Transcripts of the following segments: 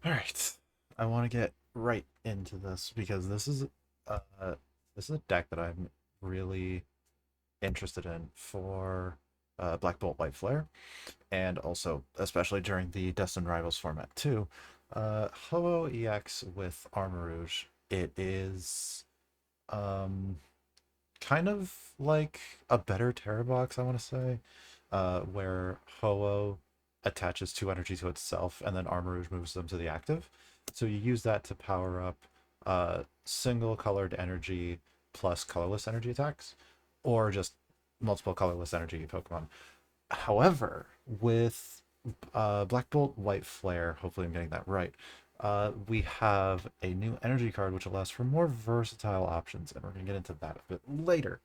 All right, I want to get right into this because uh this is a deck that I'm really interested in for Black Bolt White Flare, and also especially during the Destined Rivals format too. Ho-Oh EX with Armarouge. It is um kind of like a better Terror box, I want to say, where Ho-Oh attaches two energy to itself, and then Armarouge moves them to the active. So you use that to power up single colored energy plus colorless energy attacks, or just multiple colorless energy Pokemon. However, with Black Bolt White Flare, hopefully I'm getting that right, we have a new energy card which allows for more versatile options, and we're going to get into that a bit later.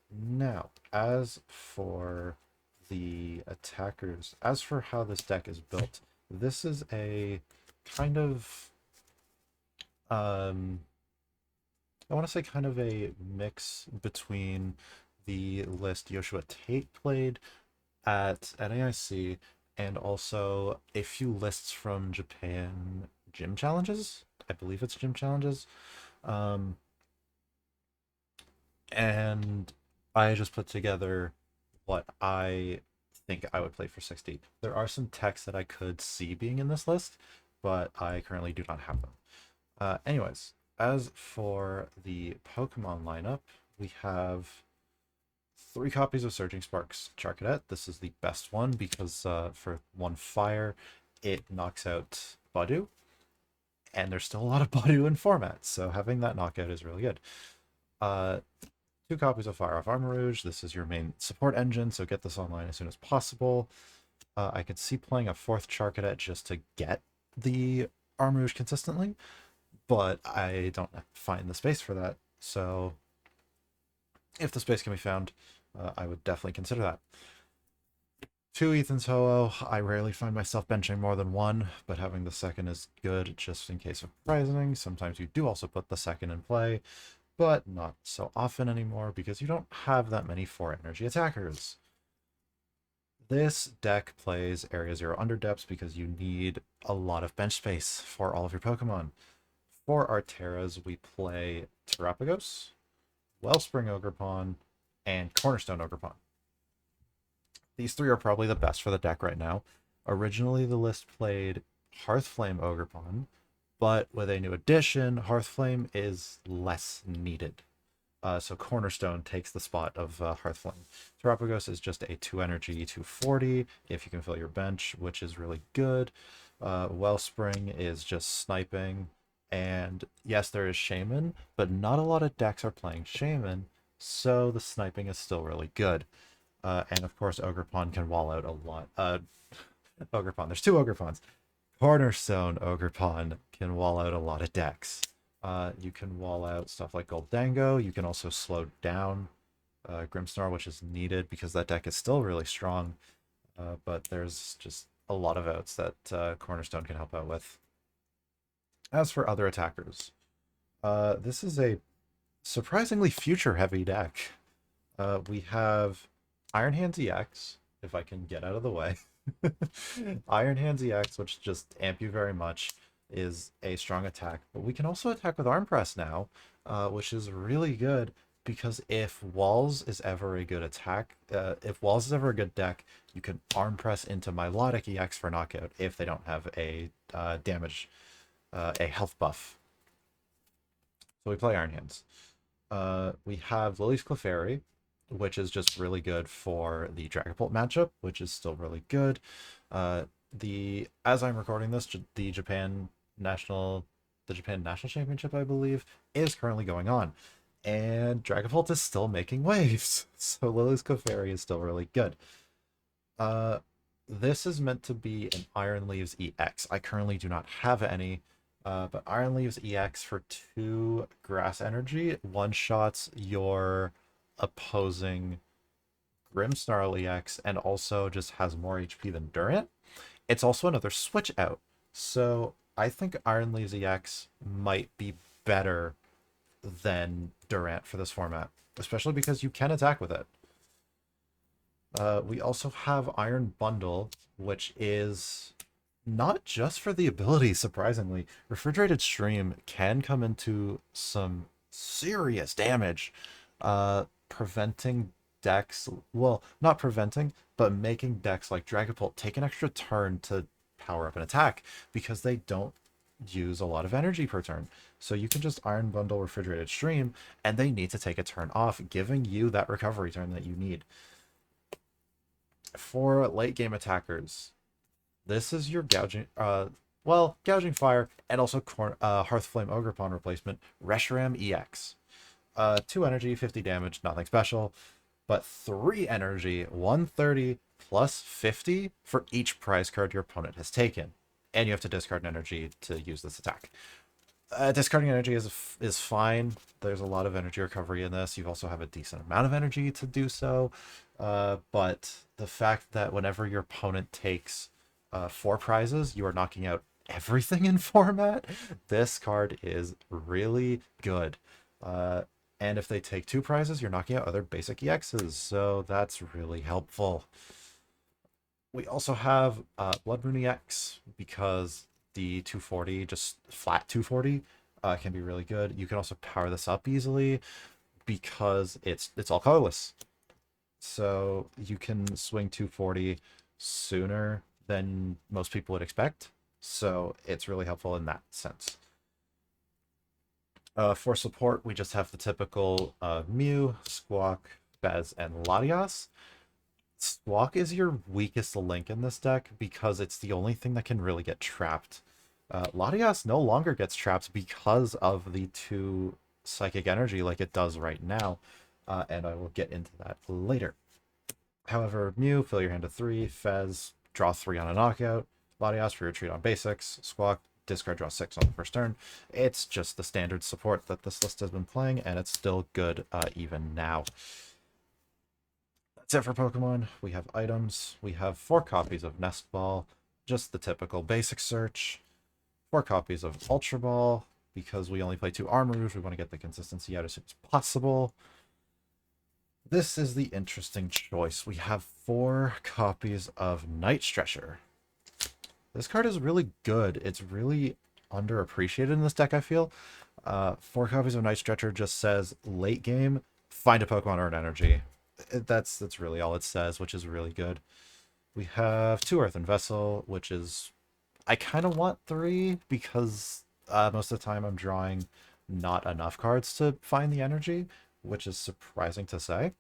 Now, as for the attackers, as for how this deck is built, this is a kind of, um, I want to say kind of a mix between the list Joshua Tate played at NAIC and also a few lists from Japan gym challenges. I believe it's gym challenges. Um, and I just put together what I think I would play for 60. There are some techs that I could see being in this list, but I currently do not have them. Anyways, as for the Pokemon lineup, we have three copies of Surging Sparks Charcadet. This is the best one because for one fire, it knocks out Badu, and there's still a lot of Badu in format, so having that knockout is really good. Uh, two copies of Fire Off Armarouge. This is your main support engine, so get this online as soon as possible. I could see playing a fourth Charcadet just to get the Armarouge consistently, but I don't find the space for that. So if the space can be found, I would definitely consider that. Two Ethan's Ho-Oh. I rarely find myself benching more than one, but having the second is good just in case of prizing. Sometimes you do also put the second in play, but not so often anymore because you don't have that many 4 energy attackers. This deck plays Area Zero Underdepths because you need a lot of bench space for all of your Pokemon. For our Terras, we play Terrapagos, Wellspring Ogerpon, and Cornerstone Ogerpon. These three are probably the best for the deck right now. Originally, the list played Hearthflame Ogerpon, but with a new addition, Hearthflame is less needed. So Cornerstone takes the spot of Hearthflame. Terrapagos is just a 2 energy 240 if you can fill your bench, which is really good. Wellspring is just sniping. And yes, there is Shaman, but not a lot of decks are playing Shaman, so the sniping is still really good. And of course, Ogerpon can wall out a lot. Ogerpon, there's two Ogerpons. Cornerstone Ogerpon can wall out a lot of decks. You can wall out stuff like Goldango. You can also slow down Grimmsnarl, which is needed because that deck is still really strong. But there's just a lot of outs that Cornerstone can help out with. As for other attackers, this is a surprisingly future-heavy deck. We have Iron Hands EX, if I can get out of the way. Iron Hands EX, which just amp you very much, is a strong attack. But we can also attack with Arm Press now, which is really good because if Walls is ever a good attack, if Walls is ever a good deck, you can Arm Press into Milotic EX for knockout if they don't have a a health buff. So we play Iron Hands. We have Lily's Clefairy, which is just really good for the Dragapult matchup, which is still really good. The as I'm recording this, the Japan National Championship, I believe, is currently going on, and Dragapult is still making waves. So Lily's Clefairy is still really good. Uh, this is meant to be an Iron Leaves EX. I currently do not have any. But Iron Leaves EX for 2 grass energy one shots your opposing Grimmsnarl EX and also just has more HP than Durant. It's also another switch out. So I think Iron Leaves EX might be better than Durant for this format, especially because you can attack with it. We also have Iron Bundle, which is Not just for the ability, surprisingly. Refrigerated Stream can come into some serious damage, preventing decks, well, not preventing, but making decks like Dragapult take an extra turn to power up an attack because they don't use a lot of energy per turn. So you can just Iron Bundle Refrigerated Stream, and they need to take a turn off, giving you that recovery turn that you need. For late game attackers, this is your gouging fire and also Hearthflame Ogre Pawn replacement, Reshiram EX. 2 energy, 50 damage, nothing special, but 3 energy, 130 plus 50 for each prize card your opponent has taken. And you have to discard an energy to use this attack. Discarding energy is fine. There's a lot of energy recovery in this. You also have a decent amount of energy to do so. But the fact that whenever your opponent takes 4 prizes, you are knocking out everything in format. This card is really good. And if they take 2 prizes, you're knocking out other basic EXs. So that's really helpful. We also have Blood Moon EX because the 240, just flat 240, can be really good. You can also power this up easily because it's all colorless. So you can swing 240 sooner than most people would expect. So it's really helpful in that sense. For support, we just have the typical Mew, Squawk, Bez, and Latias. Squawk is your weakest link in this deck because it's the only thing that can really get trapped. Latias no longer gets trapped because of the 2 psychic energy like it does right now, and I will get into that later. However, Mew, fill your hand to 3, Fez, draw 3 on a knockout, Latias for your retreat on basics, Squawk, discard, draw 6 on the first turn. It's just the standard support that this list has been playing, and it's still good even now. That's it for Pokemon. We have items. We have 4 copies of Nest Ball, just the typical basic search. 4 copies of Ultra Ball, because we only play 2 Armarouge. We want to get the consistency out as soon as possible. This is the interesting choice. We have 4 copies of Night Stretcher. This card is really good. It's really underappreciated in this deck, I feel. 4 copies of Night Stretcher just says late game, find a Pokemon or an energy. That's really all it says, which is really good. We have 2 Earthen Vessel, which is... I kind of want 3 because most of the time I'm drawing not enough cards to find the energy, which is surprising to say.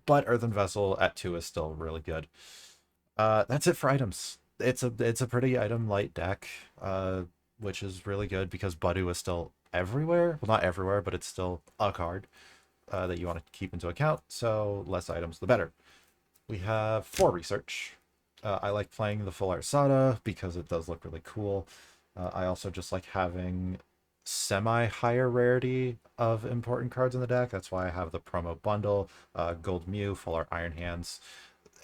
But Earthen Vessel at 2 is still really good. That's it for items. It's a pretty item light deck, which is really good because Budu is still everywhere. Well, not everywhere, but it's still a card that you want to keep into account. So less items, the better. We have 4 research. I like playing the full art Sada because it does look really cool. I also just like having semi-higher rarity of important cards in the deck. That's why I have the promo bundle, Gold Mew, full art Iron Hands.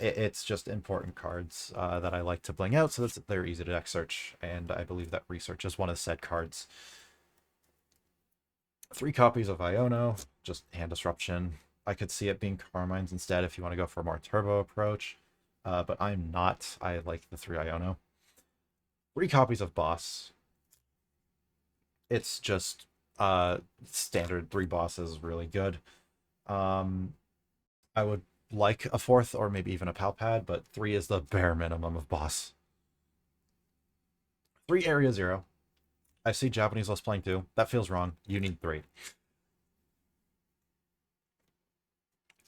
It's just important cards that I like to bling out so that they're easy to deck search, and I believe that research is one of said cards. 3 copies of Iono, just hand disruption. I could see it being Carmines instead if you want to go for a more turbo approach, but I'm not. I like the 3 Iono. 3 copies of Boss. It's just standard 3 bosses, really good. I would like a 4th or maybe even a Palpad, but 3 is the bare minimum of boss. 3 Area Zero. I see Japanese lists playing 2. That feels wrong. You need 3.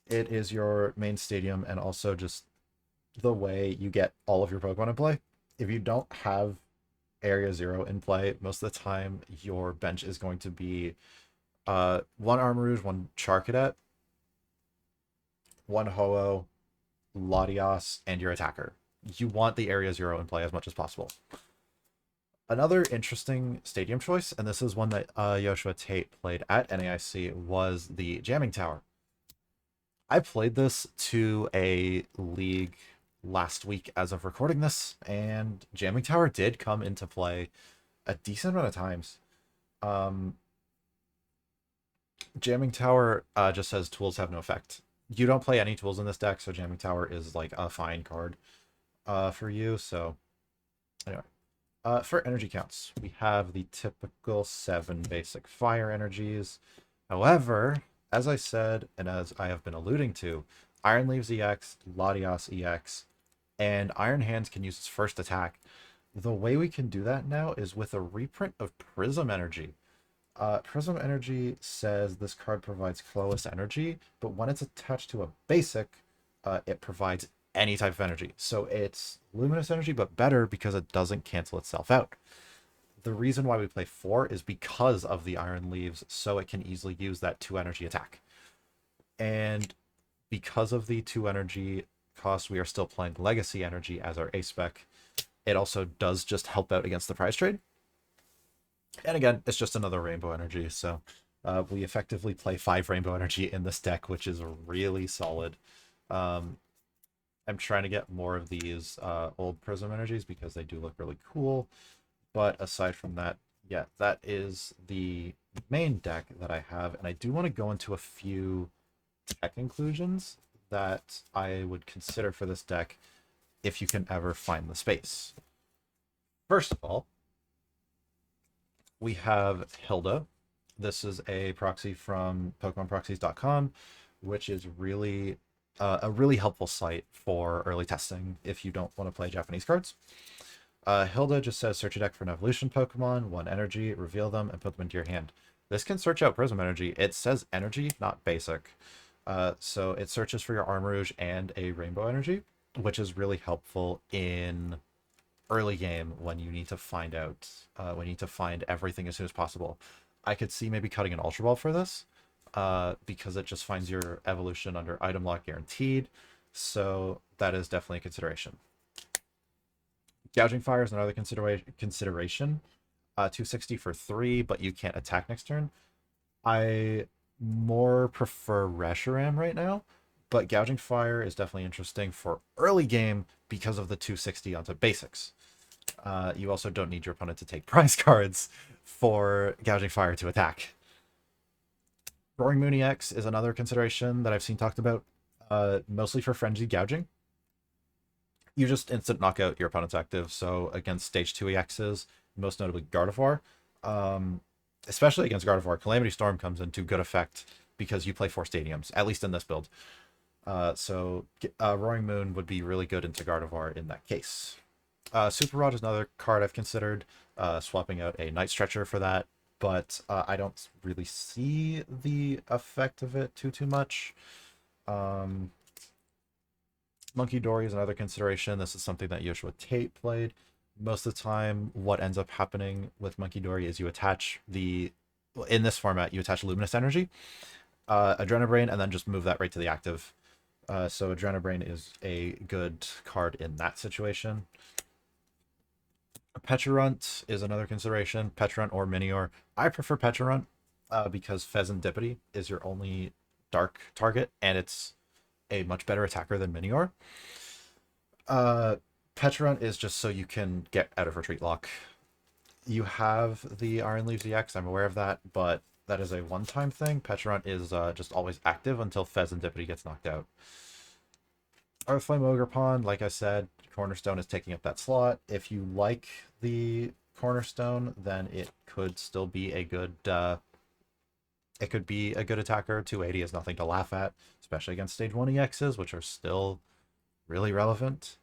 It is your main stadium and also just the way you get all of your Pokemon in play. If you don't have Area Zero in play, most of the time your bench is going to be 1 Armarouge, 1 Charcadet, 1 Ho-Oh, Latias, and your attacker. You want the Area Zero in play as much as possible. Another interesting stadium choice, and this is one that Yoshua Tate played at NAIC, was the Jamming Tower. I played this to a league last week as of recording this, and Jamming Tower did come into play a decent amount of times. Jamming Tower just says tools have no effect. You don't play any tools in this deck, so Jamming Tower is like a fine card for you, so For energy counts, we have the typical 7 basic fire energies. However, as I said, and as I have been alluding to, Iron Leaves EX, Latias EX, and Iron Hands can use its first attack. The way we can do that now is with a reprint of Prism Energy. Prism Energy says this card provides Clovis energy, but when it's attached to a basic, it provides any type of energy. So it's Luminous energy, but better because it doesn't cancel itself out. The reason why we play 4 is because of the Iron Leaves, so it can easily use that 2 energy attack. And because of the 2 energy cost, we are still playing Legacy Energy as our A spec. It also does just help out against the prize trade. And again, it's just another Rainbow Energy, so we effectively play 5 Rainbow Energy in this deck, which is really solid. Um, I'm trying to get more of these old Prism Energies because they do look really cool. But aside from that, yeah, that is the main deck that I have. And I do want to go into a few tech inclusions that I would consider for this deck if you can ever find the space. First of all, we have Hilda. This is a proxy from PokemonProxies.com, which is really a really helpful site for early testing if you don't want to play Japanese cards. Hilda just says search a deck for an evolution Pokemon, 1 energy, reveal them, and put them into your hand. This can search out Prism Energy. It says energy, not basic. So it searches for your Armarouge and a Rainbow Energy, which is really helpful in early game when you need to find out, when you need to find everything as soon as possible. I could see maybe cutting an Ultra Ball for this, because it just finds your evolution under item lock guaranteed. So that is definitely a consideration. Gouging Fire is another consideration. 260 for 3, but you can't attack next turn. I more prefer Reshiram right now, but Gouging Fire is definitely interesting for early game because of the 260 onto basics. You also don't need your opponent to take prize cards for Gouging Fire to attack. Roaring Moon EX is another consideration that I've seen talked about, mostly for Frenzied Gouging. You just instant knock out your opponent's active, so against stage 2 EXs, most notably Gardevoir, especially against Gardevoir, Calamity Storm comes into good effect because you play 4 stadiums, at least in this build. So Roaring Moon would be really good into Gardevoir in that case. Super Rod is another card I've considered, swapping out a Night Stretcher for that, but I don't really see the effect of it too much. Monkey Dory is another consideration. This is something that Yoshua Tate played. Most of the time, what ends up happening with Monkey Dory is you attach in this format, you attach Luminous Energy, Adrenabrain, and then just move that right to the active. So Adrenabrain is a good card in that situation. Pecharunt is another consideration. Pecharunt or Minior. I prefer Pecharunt because Pheasantipity is your only dark target, and it's a much better attacker than Minior. Pecharunt is just so you can get out of retreat lock. You have the Iron Leaves EX, I'm aware of that, but that is a one-time thing. Pecharunt is just always active until Pheasantipity gets knocked out. Earthflame Ogerpon, like I said, Cornerstone is taking up that slot. If you like the Cornerstone, then it could still be a good it could be a good attacker. 280 is nothing to laugh at, especially against stage 1 EXs, which are still really relevant.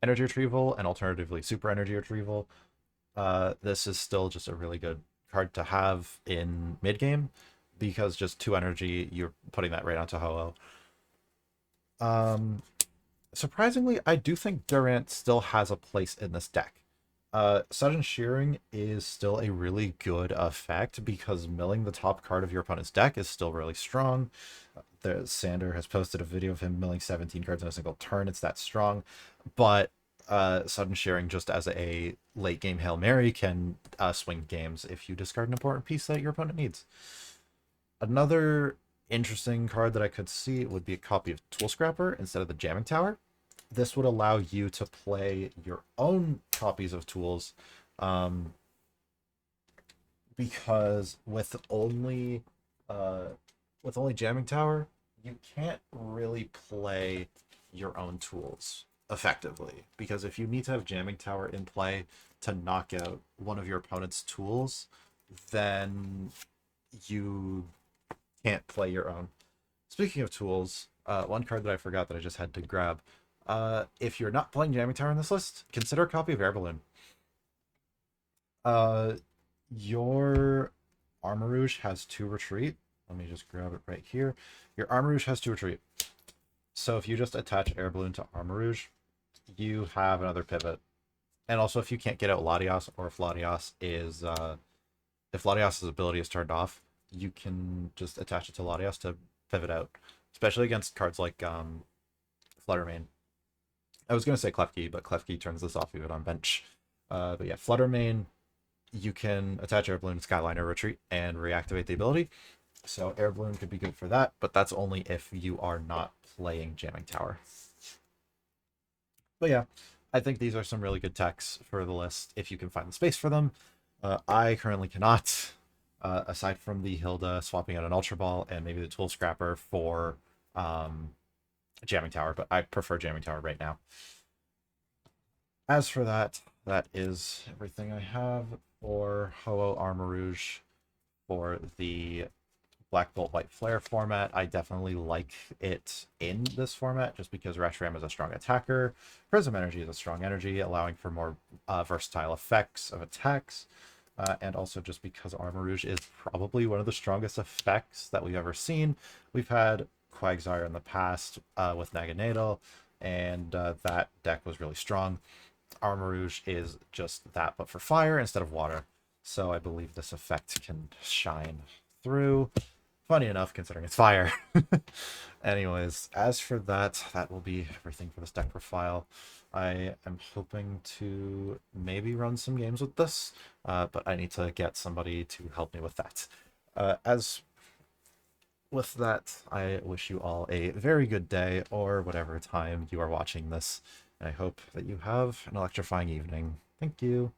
Energy Retrieval and alternatively Super Energy Retrieval. This is still just a really good card to have in mid game because just 2 energy, you're putting that right onto Ho-Oh. Surprisingly, I do think Durant still has a place in this deck. Sudden Shearing is still a really good effect because milling the top card of your opponent's deck is still really strong. Sander has posted a video of him milling 17 cards in a single turn. It's that strong. But Sudden Shearing just as a late game Hail Mary can swing games if you discard an important piece that your opponent needs. Another interesting card that I could see would be a copy of Tool Scrapper instead of the Jamming Tower. This would allow you to play your own copies of tools, because with only Jamming Tower, you can't really play your own tools. effectively. Because if you need to have Jamming Tower in play to knock out one of your opponent's tools, then you can't play your own. Speaking of tools, one card that I forgot that I just had to grab. If you're not playing Jamming Tower in this list, consider a copy of Air Balloon. Uh, your Armarouge has 2 retreat. Let me just grab it right here. Your Armarouge has 2 retreat. So if you just attach Air Balloon to Armarouge, you have another pivot. And also, if you can't get out Latias, or if Latias's ability is turned off, you can just attach it to Latias to pivot out, especially against cards like Fluttermane. I was gonna say Klefki, but Klefki turns this off even on bench. But yeah, Fluttermane, you can attach Air Balloon, Skyliner, Retreat, and reactivate the ability. So Air Balloon could be good for that, but that's only if you are not playing Jamming Tower. But yeah, I think these are some really good techs for the list if you can find the space for them. I currently cannot, aside from the Hilda swapping out an Ultra Ball and maybe the Tool Scrapper for Jamming Tower, but I prefer Jamming Tower right now. As for that, that is everything I have for Ho-Oh Armarouge for the Black Bolt White Flare format. I definitely like it in this format just because Reshiram is a strong attacker. Prism Energy is a strong energy, allowing for more versatile effects of attacks. And also just because Armarouge is probably one of the strongest effects that we've ever seen. We've had Quagsire in the past with Naganadel, and that deck was really strong. Armarouge is just that, but for fire instead of water. So I believe this effect can shine through. Funny enough, considering it's fire. Anyways, as for that, that will be everything for this deck profile. I am hoping to maybe run some games with this, but I need to get somebody to help me with that. As with that, I wish you all a very good day or whatever time you are watching this. And I hope that you have an electrifying evening. Thank you.